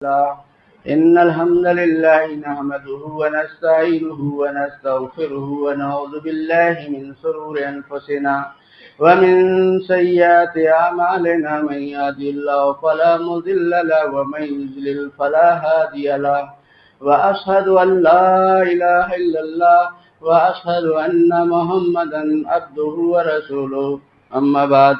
إن الحمد لله نحمده ونستعينه ونستغفره ونعوذ بالله من شرور أنفسنا ومن سيئات أعمالنا من يهده الله فلا مضل له ومن يضلل فلا هادي له وأشهد أن لا إله إلا الله وأشهد أن محمدا عبده ورسوله أما بعد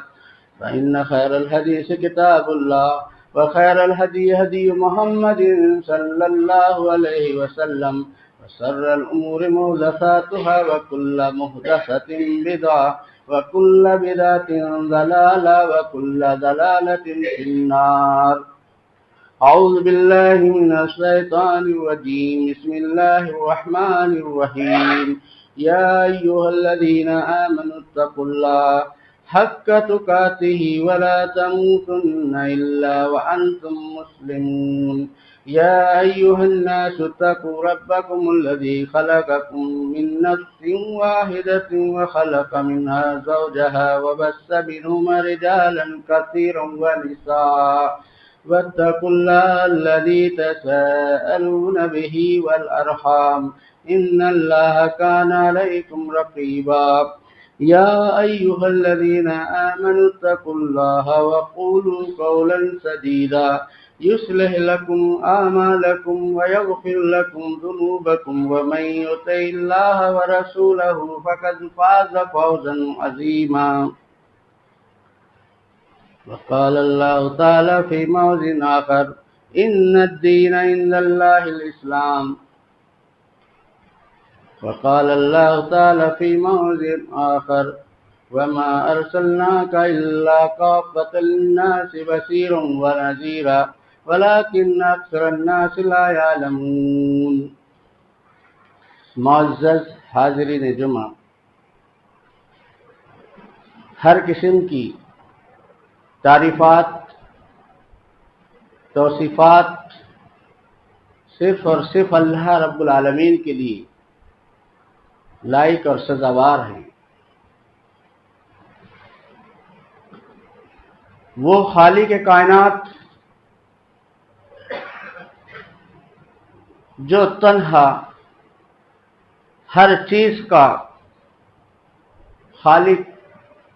فإن خير الحديث كتاب الله وخير الهدي هدي محمد صلى الله عليه وسلم وشر الأمور محدثاتها وكل محدثة بدعة وكل بدعة ضلالة وكل ضلالة في النار. أعوذ بالله من الشيطان الرجيم. بسم الله الرحمن الرحيم. يا أيها الذين آمنوا اتقوا الله حق تقاته ولا تموتن إلا وأنتم مسلمون. يا أيها الناس اتقوا ربكم الذي خلقكم من نفس واحدة وخلق منها زوجها وبث منهما رجالا كثيرا ونساء واتقوا الله الذي تساءلون به والأرحام إن الله كان عليكم رقيبا. يا أيها الذين آمنوا اتقوا الله وقولوا قولا سديدا يصلح لكم أعمالكم ويغفر لكم ذنوبكم ومن يطع الله ورسوله فقد فاز فوزا عظيما. وقال الله تعالى في موضع آخر إن الدين عند الله الإسلام. وقال الله تعالى في موضع آخر وما أرسلناك إلا كافة للناس بشيرا ونذيرا ولكن أكثر الناس لا يعلمون. معزز حاضرین جمعہ، ہر قسم کی تعریفات توصیفات صرف اور صرف اللہ رب العالمین کے لیے لائق اور سزاوار ہیں۔ وہ خالق کائنات جو تنہا ہر چیز کا خالق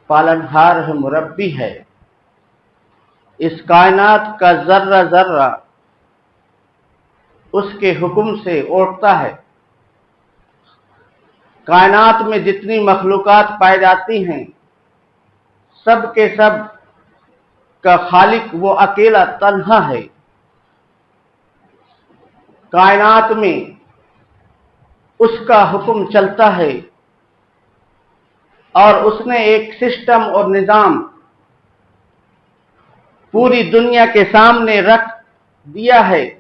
پالنہار ہے، مربی ہے، اس کائنات کا ذرہ ذرہ اس کے حکم سے اٹھتا ہے۔ کائنات میں جتنی مخلوقات پائی جاتی ہیں سب کے سب کا خالق وہ اکیلا تنہا ہے۔ کائنات میں اس کا حکم چلتا ہے اور اس نے ایک سسٹم اور نظام پوری دنیا کے سامنے رکھ دیا ہے۔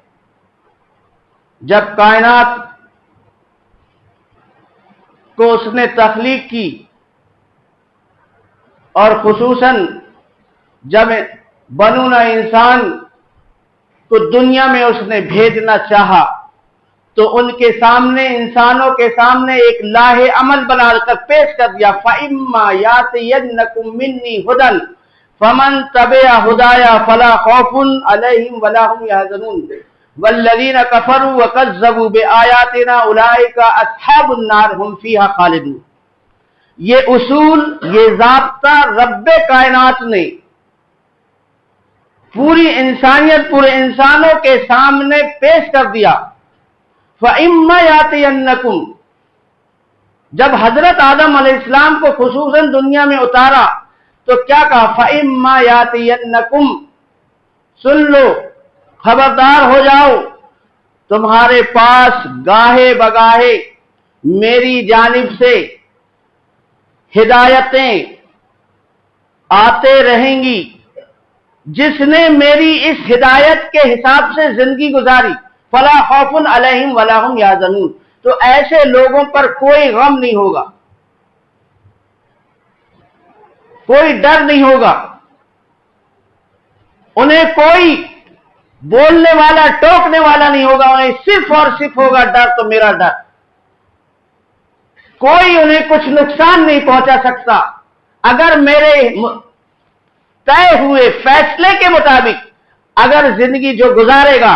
جب کائنات کو اس نے تخلیق کی اور خصوصاً جب بنونا انسان کو دنیا میں اس نے بھیجنا چاہا تو ان کے سامنے، انسانوں کے سامنے ایک لاہ عمل بنا کر پیش کر دیا، فَإِمَّا يَأْتِيَنَّكُم مِّنِّي هُدًى فَمَن تَبِعَ هُدَايَ فَلَا خَوْفٌ عَلَيْهِمْ وَلَا هُمْ يَحْزَنُونَ وَالَّذِينَ كَفَرُوا وَكَذَّبُوا بِآيَاتِنَا أُولَٰئِكَ أَصْحَابُ النَّارِ هُمْ فِيهَا خَالِدُونَ۔ یہ اصول، یہ ضابطہ رب کائنات نے پوری انسانیت، پورے انسانوں کے سامنے پیش کر دیا۔ فَإِمَّا يَأْتِيَنَّكُمْ، جب حضرت آدم علیہ السلام کو خصوصاً دنیا میں اتارا تو کیا کہا؟ فَإِمَّا يَأْتِيَنَّكُمْ، سن لو، خبردار ہو جاؤ، تمہارے پاس گاہے بگاہے میری جانب سے ہدایتیں آتے رہیں گی۔ جس نے میری اس ہدایت کے حساب سے زندگی گزاری، فلا خوف علیہم ولا ہم یحزنون، تو ایسے لوگوں پر کوئی غم نہیں ہوگا، کوئی ڈر نہیں ہوگا، انہیں کوئی بولنے والا، ٹوکنے والا نہیں ہوگا، انہیں صرف اور صرف ہوگا ڈر تو میرا ڈر۔ کوئی انہیں کچھ نقصان نہیں پہنچا سکتا اگر میرے طے ہوئے فیصلے کے مطابق اگر زندگی جو گزارے گا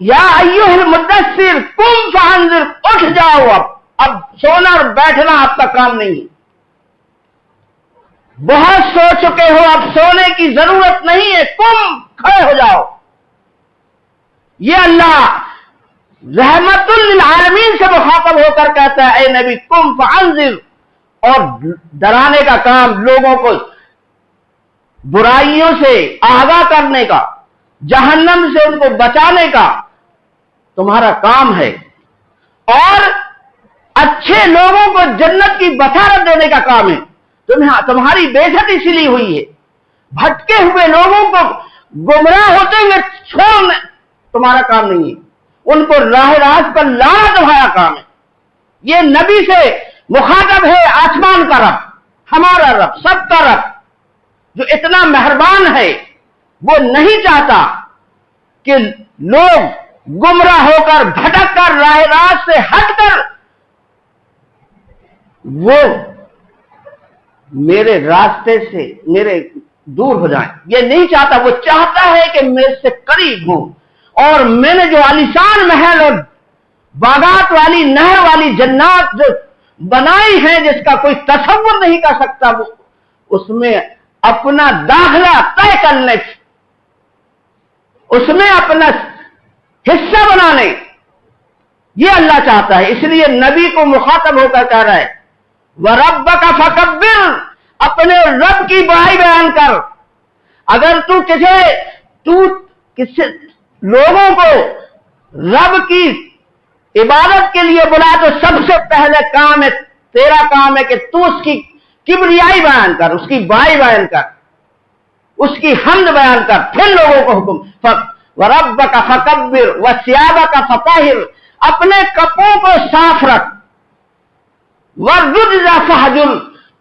یا ایھا المدثر قم فانذر، اٹھ جاؤ، اب سونا اور بیٹھنا آپ کا کام نہیں ہے، بہت سو چکے ہو، اب سونے کی ضرورت نہیں ہے، قم، کھڑے ہو جاؤ۔ یہ اللہ رحمت للعالمین سے مخاطب ہو کر کہتا ہے اے نبی قم فانذر، اور ڈرانے کا کام، لوگوں کو برائیوں سے آگاہ کرنے کا، جہنم سے ان کو بچانے کا تمہارا کام ہے، اور اچھے لوگوں کو جنت کی بشارت دینے کا کام ہے۔ تمہاری بےعزتی اسی لیے ہوئی ہے، بھٹکے ہوئے لوگوں کو گمراہ ہوتے ہوئے چھوڑنا تمہارا کام نہیں ہے، ان کو راہ راست پر لانا تمہارا کام ہے۔ یہ نبی سے مخاطب ہے آسمان کا رب، ہمارا رب، سب کا رب، جو اتنا مہربان ہے، وہ نہیں چاہتا کہ لوگ گمراہ ہو کر، بھٹک کر، راہ راست سے ہٹ کر وہ میرے راستے سے میرے دور ہو جائیں، یہ نہیں چاہتا۔ وہ چاہتا ہے کہ میرے سے قریب ہوں، اور میں نے جو عالیشان محل اور باغات والی، نہر والی جنات جو بنائی ہیں، جس کا کوئی تصور نہیں کر سکتا، وہ اس میں اپنا داخلہ طے کرنے، اس میں اپنا حصہ بنانے، یہ اللہ چاہتا ہے۔ اس لیے نبی کو مخاطب ہو کر کہہ رہا ہے وَرَبَّكَ فَكَبِّرْ، اپنے رب کی بڑائی بیان کر۔ اگر تو کسی لوگوں کو رب کی عبادت کے لیے بلا، تو سب سے پہلے کام ہے، تیرا کام ہے کہ تو اس کی کبریائی بیان کر، اس کی بڑائی بیان کر، اس کی حمد بیان کر، پھر لوگوں کو حکم وَرَبَّكَ فَكَبِّرْ وَثِيَابَكَ فَطَهِّرْ، اپنے کپڑوں کو صاف رکھ، وَالرُّجْزَ فَاهْجُرْ،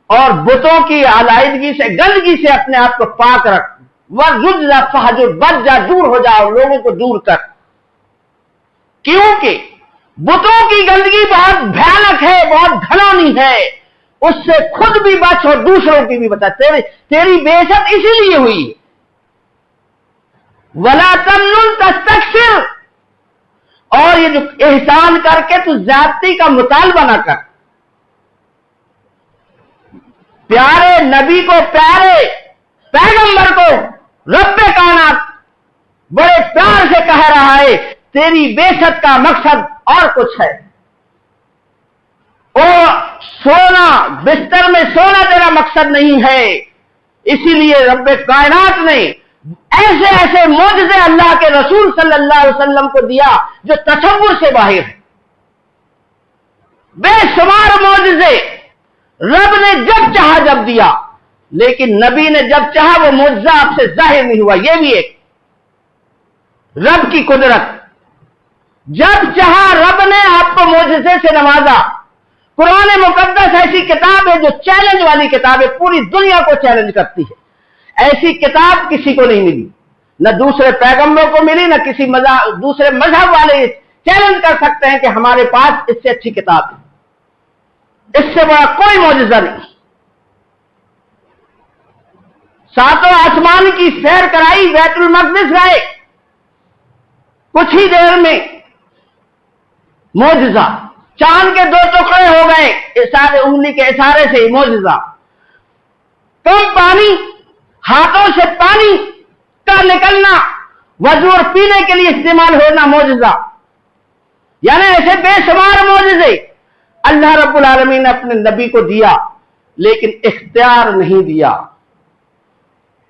اور بتوں کی علیحدگی سے، گندگی سے اپنے آپ کو پاک رکھ، وَالرُّجْزَ فَاهْجُرْ، بچ جا، دور ہو جاؤ، لوگوں کو دور کر، کیونکہ بتوں کی گندگی بہت بھیانک ہے، بہت گھنونی ہے، اس سے خود بھی بچ اور دوسروں کی بھی بچا، تیری بے عزت اسی لیے ہوئی۔ وَلَا تَمْنُنْ تَسْتَكْثِرْ، اور یہ جو احسان کر کے تو زیادتی کا مطالبہ نہ کر۔ پیارے نبی کو، پیارے پیغمبر کو رب کائنات بڑے پیار سے کہہ رہا ہے تیری بے عزت کا مقصد اور کچھ ہے، اور سونا، بستر میں سونا تیرا مقصد نہیں ہے۔ اسی لیے رب کائنات نے ایسے ایسے معجزے اللہ کے رسول صلی اللہ علیہ وسلم کو دیا جو تصور سے باہر ہے، بے شمار معجزے رب نے جب چاہا جب دیا، لیکن نبی نے جب چاہا وہ معجزہ آپ سے ظاہر نہیں ہوا۔ یہ بھی ایک رب کی قدرت، جب چاہا رب نے آپ کو معجزے سے نوازا۔ قرآن مقدس ایسی کتاب ہے جو چیلنج والی کتاب ہے، پوری دنیا کو چیلنج کرتی ہے۔ ایسی کتاب کسی کو نہیں ملی، نہ دوسرے پیغمبروں کو ملی، نہ کسی دوسرے مذہب والے چیلنج کر سکتے ہیں کہ ہمارے پاس اس سے اچھی کتاب ہے، اس سے بڑا کوئی معجزہ نہیں۔ ساتوں آسمان کی سیر کرائی، بیت المقدس گئے، کچھ ہی دیر میں معجزہ، چاند کے 2 ٹکڑے ہو گئے اشارے، انگلی کے اشارے سے ہی معجزہ، کم پانی، ہاتھوں سے پانی کا نکلنا، وضو اور پینے کے لیے استعمال ہونا، معجزہ۔ یعنی ایسے بے شمار معجزے اللہ رب العالمین نے اپنے نبی کو دیا، لیکن اختیار نہیں دیا۔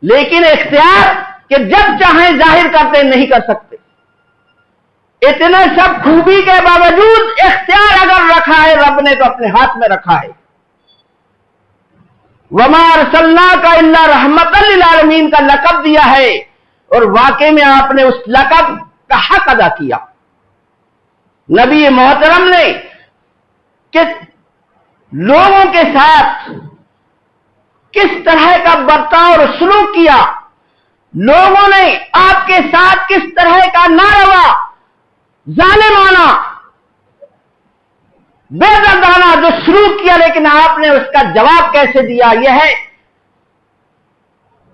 لیکن اختیار کہ جب چاہیں ظاہر کرتے نہیں کر سکتے۔ اتنے سب خوبی کے باوجود اختیار اگر رکھا ہے رب نے تو اپنے ہاتھ میں رکھا ہے۔ وَمَا أَرْسَلْنَاكَ إِلَّا رَحْمَةً لِلْعَالَمِينَ کا لقب دیا ہے، اور واقعی میں آپ نے اس لقب کا حق ادا کیا۔ نبی محترم نے کہ لوگوں کے ساتھ کس طرح کا برتاؤ اور سلوک کیا، لوگوں نے آپ کے ساتھ کس طرح کا ناروا، ظالمانہ، بے دردانہ جو سلوک کیا، لیکن آپ نے اس کا جواب کیسے دیا۔ یہ ہے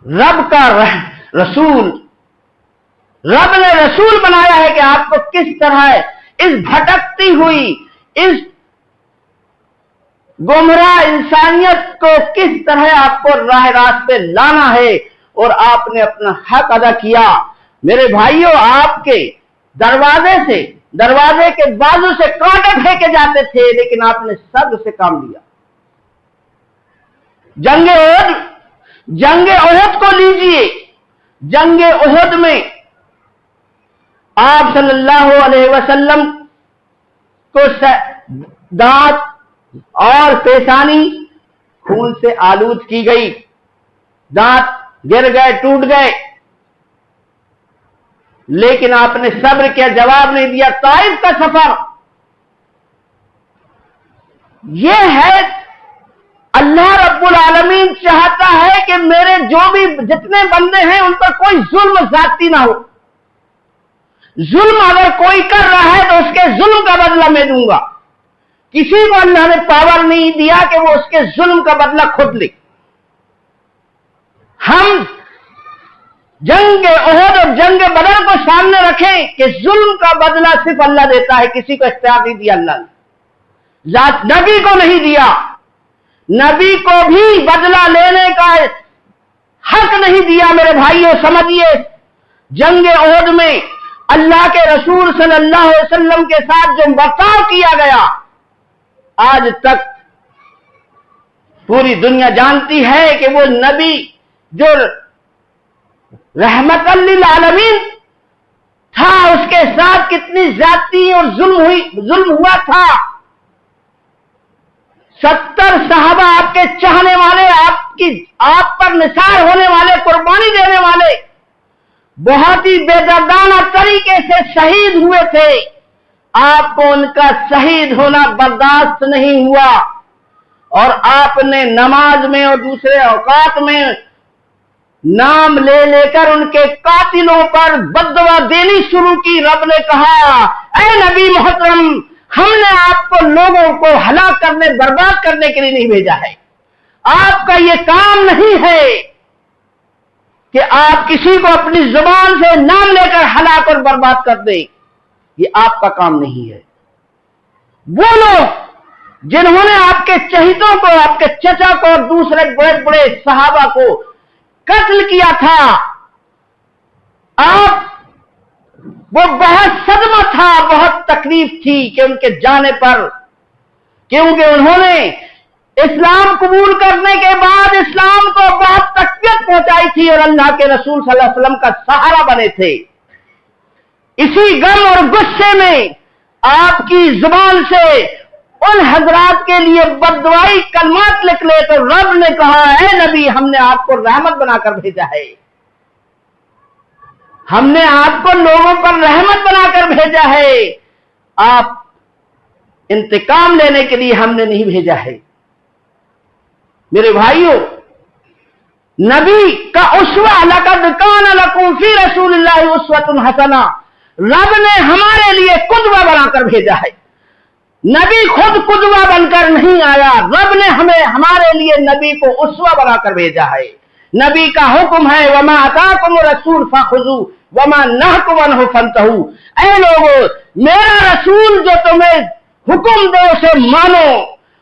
رب کا رسول، رب نے رسول بنایا ہے کہ آپ کو کس طرح اس بھٹکتی ہوئی اس گمراہ انسانیت کو کس طرح آپ کو راہ راست پہ لانا ہے، اور آپ نے اپنا حق ادا کیا۔ میرے بھائیوں، آپ کے دروازے کے بازو سے کانٹے پھینکے جاتے تھے، لیکن آپ نے صبر سے کام لیا۔ جنگ احد کو لیجئے، جنگ احد میں آپ صلی اللہ علیہ وسلم کو دانت اور پیشانی خون سے آلود کی گئی، دانت گر گئے، ٹوٹ گئے، لیکن آپ نے صبر کیا، جواب نہیں دیا۔ طائف کا سفر یہ ہے، اللہ رب العالمین چاہتا ہے کہ میرے جو بھی جتنے بندے ہیں ان پر کوئی ظلم زیادتی نہ ہو۔ ظلم اگر کوئی کر رہا ہے تو اس کے ظلم کا بدلہ میں دوں گا۔ کسی کو اللہ نے پاور نہیں دیا کہ وہ اس کے ظلم کا بدلہ خود لے۔ ہم جنگ احد اور جنگ بدر کو سامنے رکھیں کہ ظلم کا بدلہ صرف اللہ دیتا ہے، کسی کو اختیار نہیں دیا اللہ نے، نبی کو نہیں دیا، نبی کو بھی بدلہ لینے کا حق نہیں دیا۔ میرے بھائیوں سمجھیے، جنگ احد میں اللہ کے رسول صلی اللہ علیہ وسلم کے ساتھ جو برتاؤ کیا گیا، آج تک پوری دنیا جانتی ہے کہ وہ نبی جو رحمت للعالمین تھا، اس کے ساتھ کتنی زیادتی اور ظلم ہوا تھا۔ 70 صحابہ آپ کے چاہنے والے، آپ پر نثار ہونے والے، قربانی دینے والے، بہت ہی بے دردانہ طریقے سے شہید ہوئے تھے۔ آپ کو ان کا شہید ہونا برداشت نہیں ہوا، اور آپ نے نماز میں اور دوسرے اوقات میں نام لے لے کر ان کے قاتلوں پر بددعا دینی شروع کی۔ رب نے کہا، اے نبی محترم، ہم نے آپ کو لوگوں کو ہلاک کرنے، برباد کرنے کے لیے نہیں بھیجا ہے۔ آپ کا یہ کام نہیں ہے کہ آپ کسی کو اپنی زبان سے نام لے کر ہلاک اور برباد کر دیں، یہ آپ کا کام نہیں ہے۔ وہ لوگ جنہوں نے آپ کے چہیتوں کو، آپ کے چچا کو اور دوسرے بڑے بڑے صحابہ کو قتل کیا تھا، وہ بہت صدمہ تھا، بہت تکلیف تھی کہ ان کے جانے پر، کیونکہ انہوں نے اسلام قبول کرنے کے بعد اسلام کو بہت تقویت پہنچائی تھی اور اللہ کے رسول صلی اللہ علیہ وسلم کا سہارا بنے تھے۔ اسی غم اور غصے میں آپ کی زبان سے ان حضرات کے لیے بددعائی کلمات نکلے تو رب نے کہا، اے نبی، ہم نے آپ کو رحمت بنا کر بھیجا ہے، ہم نے آپ کو لوگوں پر رحمت بنا کر بھیجا ہے، آپ انتقام لینے کے لیے ہم نے نہیں بھیجا ہے۔ میرے بھائیوں، نبی کا اسوہ، لقد کان لکم فی رسول اللہ اسوۃ حسنہ، رب نے ہمارے لیے قدوہ بنا کر بھیجا ہے۔ نبی خود قدوہ بن کر نہیں آیا، رب نے ہمارے لیے نبی کو اسوہ بنا کر بھیجا ہے۔ نبی کا حکم ہے، وما آتاکم الرسول فخذوہ وما نہاکم عنہ فانتہوا، اے لوگو، میرا رسول جو تمہیں حکم دے اسے مانو،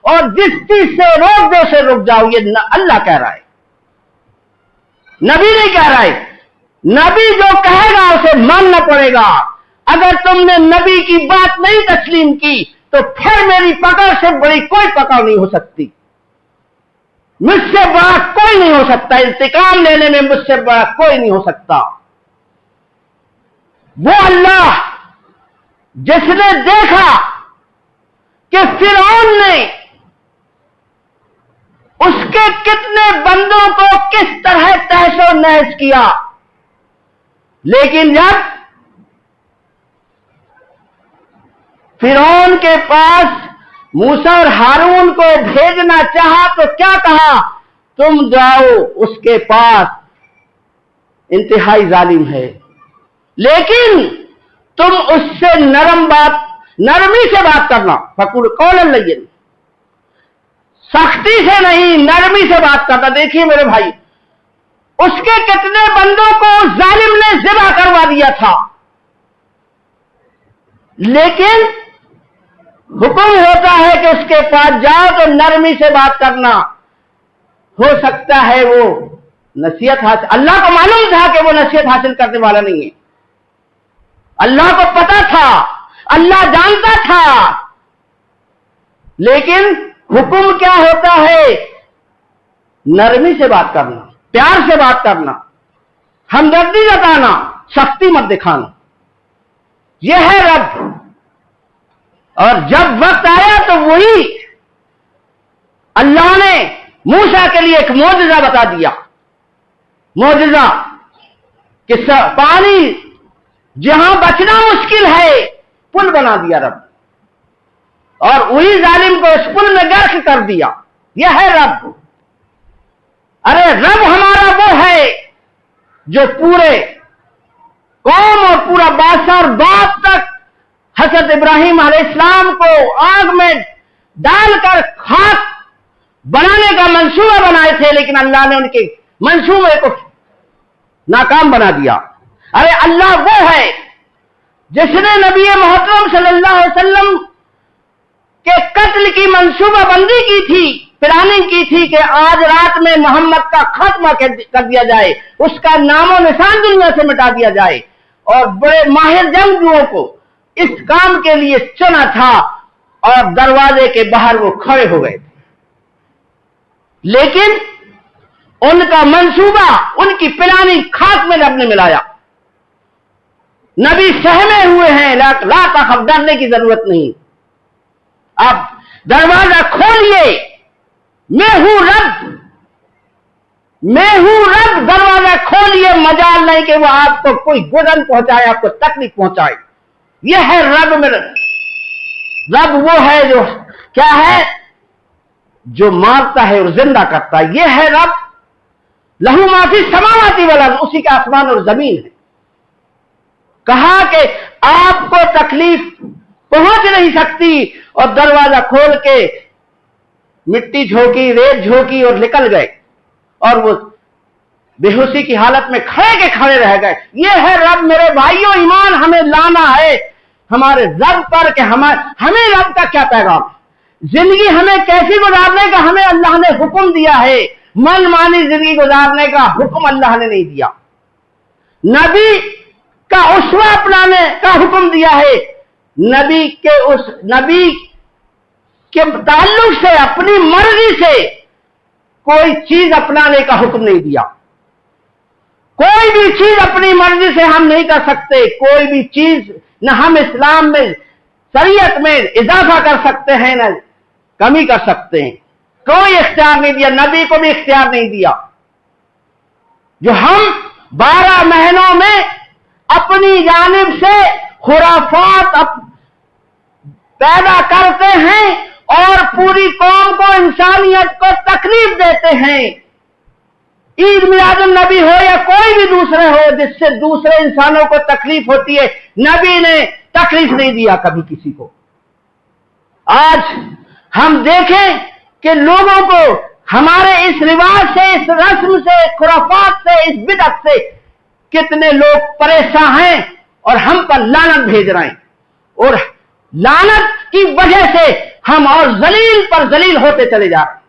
اور جس چیز سے روک دے اسے رک جاؤ۔ یہ اللہ کہہ رہا ہے، نبی نہیں کہہ رہا ہے۔ نبی جو کہے گا اسے ماننا پڑے گا۔ اگر تم نے نبی کی بات نہیں تسلیم کی تو پھر میری پکڑ سے بڑی کوئی پکڑ نہیں ہو سکتی، مجھ سے بڑا کوئی نہیں ہو سکتا، انتقام لینے میں مجھ سے بڑا کوئی نہیں ہو سکتا۔ وہ اللہ جس نے دیکھا کہ فرعون نے اس کے کتنے بندوں کو کس طرح تہس و نحس کیا، لیکن جب فرعون کے پاس موسیٰ اور ہارون کو بھیجنا چاہا تو کیا کہا، تم جاؤ اس کے پاس، انتہائی ظالم ہے، لیکن تم اس سے نرمی سے بات کرنا، فقول قولا لینا، سختی سے نہیں، نرمی سے بات کرنا۔ دیکھیے میرے بھائی، اس کے کتنے بندوں کو ظالم نے ذبح کروا دیا تھا، لیکن حکم ہوتا ہے کہ اس کے پاس جاؤ تو نرمی سے بات کرنا. ہو سکتا ہے وہ نصیحت حاصل، اللہ کو معلوم تھا کہ وہ نصیحت حاصل کرنے والا نہیں ہے، اللہ کو پتا تھا، اللہ جانتا تھا، لیکن حکم کیا ہوتا ہے؟ نرمی سے بات کرنا، پیار سے بات کرنا، ہمدردی جتانا، سختی مت دکھانا. یہ ہے رب. اور جب وقت آیا تو وہی اللہ نے موسیٰ کے لیے ایک معجزہ بتا دیا. معجزہ کہ پانی جہاں بچنا مشکل ہے پل بنا دیا رب، اور وہی ظالم کو اس پل میں غرق کر دیا. یہ ہے رب. ارے رب ہمارا وہ ہے جو پورے قوم اور پورا بادشاہ اور باپ تک حضرت ابراہیم علیہ السلام کو آگ میں ڈال کر خاک بنانے کا منصوبہ بنائے تھے، لیکن اللہ نے ان کے منصوبے کو ناکام بنا دیا. ارے اللہ وہ ہے جس نے نبی محترم صلی اللہ علیہ وسلم کے قتل کی منصوبہ بندی کی تھی، پلاننگ کی تھی کہ آج رات میں محمد کا خاتمہ کر دیا جائے، اس کا نام و نشان دنیا سے مٹا دیا جائے، اور بڑے ماہر جنگجوؤں کو اس کام کے لیے چنا تھا، اور دروازے کے باہر وہ کھڑے ہو گئے تھے. لیکن ان کا منصوبہ، ان کی پلاننگ خاک میں رب نے ملایا. نبی سہمے ہوئے ہیں، لا تخف، ڈرنے کی ضرورت نہیں. اب دروازہ کھولیے، میں ہوں رب، میں ہوں رب. دروازہ کھولیے، مجال نہیں کہ وہ آپ کو کوئی گزن پہنچائے، آپ کو تکلیف پہنچائے. یہ ہے رب. میں رب وہ ہے جو کیا ہے؟ جو مارتا ہے اور زندہ کرتا ہے. یہ ہے رب. لہو ما فی السماوات والارض، اسی کا آسمان اور زمین ہے. کہا کہ آپ کو تکلیف پہنچ نہیں سکتی، اور دروازہ کھول کے مٹی جھونکی، ریت جھونکی اور نکل گئے، اور وہ بے ہوشی کی حالت میں کھڑے کے کھڑے رہ گئے. یہ ہے رب. میرے بھائیوں، ایمان ہمیں لانا ہے ہمارے رب پر کہ ہمیں رب کا کیا پیغام ہے، زندگی ہمیں کیسی گزارنے کا ہمیں اللہ نے حکم دیا ہے. من مانی زندگی گزارنے کا حکم اللہ نے نہیں دیا. نبی کا اسوہ اپنانے کا حکم دیا ہے. نبی کے تعلق سے اپنی مرضی سے کوئی چیز اپنانے کا حکم نہیں دیا. کوئی بھی چیز اپنی مرضی سے ہم نہیں کر سکتے. کوئی بھی چیز نہ ہم اسلام میں، شریعت میں اضافہ کر سکتے ہیں نہ کمی کر سکتے ہیں. کوئی اختیار نہیں دیا. نبی کو بھی اختیار نہیں دیا. جو ہم 12 مہینوں میں اپنی جانب سے خرافات پیدا کرتے ہیں اور پوری قوم کو، انسانیت کو تکلیف دیتے ہیں. عید میلاد النبی ہو یا کوئی بھی دوسرے ہو جس سے دوسرے انسانوں کو تکلیف ہوتی ہے، نبی نے تکلیف نہیں دیا کبھی کسی کو. آج ہم دیکھیں کہ لوگوں کو ہمارے اس رواج سے، اس رسم سے، خرافات سے، اس بدعت سے کتنے لوگ پریشان ہیں اور ہم پر لعنت بھیج رہے ہیں، اور لعنت کی وجہ سے ہم اور ذلیل پر ذلیل ہوتے چلے جا رہے ہیں.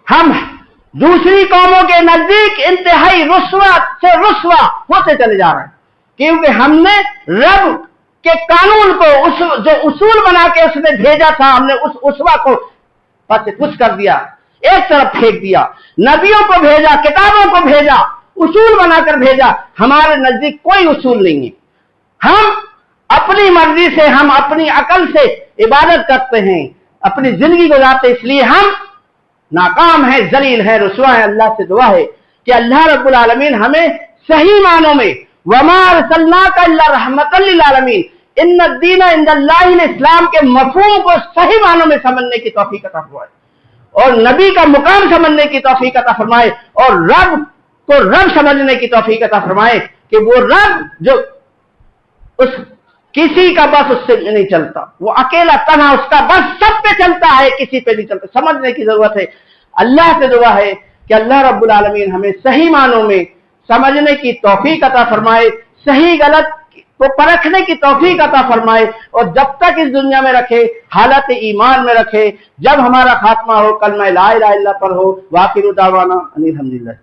ہم دوسری قوموں کے نزدیک انتہائی رسوا سے رسوا ہوتے چلے جا رہے ہیں، کیونکہ ہم نے رب کے قانون کو، جو اصول بنا کے اس نے بھیجا تھا، ہم نے اس اسوا کو کچھ کر دیا، ایک طرف پھینک دیا. نبیوں کو بھیجا، کتابوں کو بھیجا، اصول بنا کر بھیجا. ہمارے نزدیک کوئی اصول نہیں ہے. ہم اپنی مرضی سے، ہم اپنی عقل سے عبادت کرتے ہیں، اپنی زندگی گزارتے، اس لیے ہم ناکام ہیں، ذلیل ہیں، رسوا ہیں. اللہ سے دعا ہے کہ اللہ رب العالمین ہمیں صحیح معنوں میں وَمَا أَرْسَلْنَاكَ إِلَّا رَحْمَةً لِّلْعَالَمِينَ، ان الدین عند اللہ الاسلام کے مفہوم کو صحیح معنوں میں سمجھنے کی توفیق عطا فرمائے، اور نبی کا مقام سمجھنے کی توفیق عطا فرمائے، اور رب کو رب سمجھنے کی توفیق عطا فرمائے کہ وہ رب جو اس کسی کا بس اس سے نہیں چلتا، وہ اکیلا تنہا، اس کا بس سب پہ چلتا ہے، کسی پہ نہیں چلتا. سمجھنے کی ضرورت ہے. اللہ سے دعا ہے کہ اللہ رب العالمین ہمیں صحیح معنوں میں سمجھنے کی توفیق عطا فرمائے، صحیح غلط کو پرکھنے کی توفیق عطا فرمائے، اور جب تک اس دنیا میں رکھے حالت ایمان میں رکھے، جب ہمارا خاتمہ ہو کلمہ لا الہ الا اللہ پر ہو۔ وآخر دعوانا ان الحمدللہ۔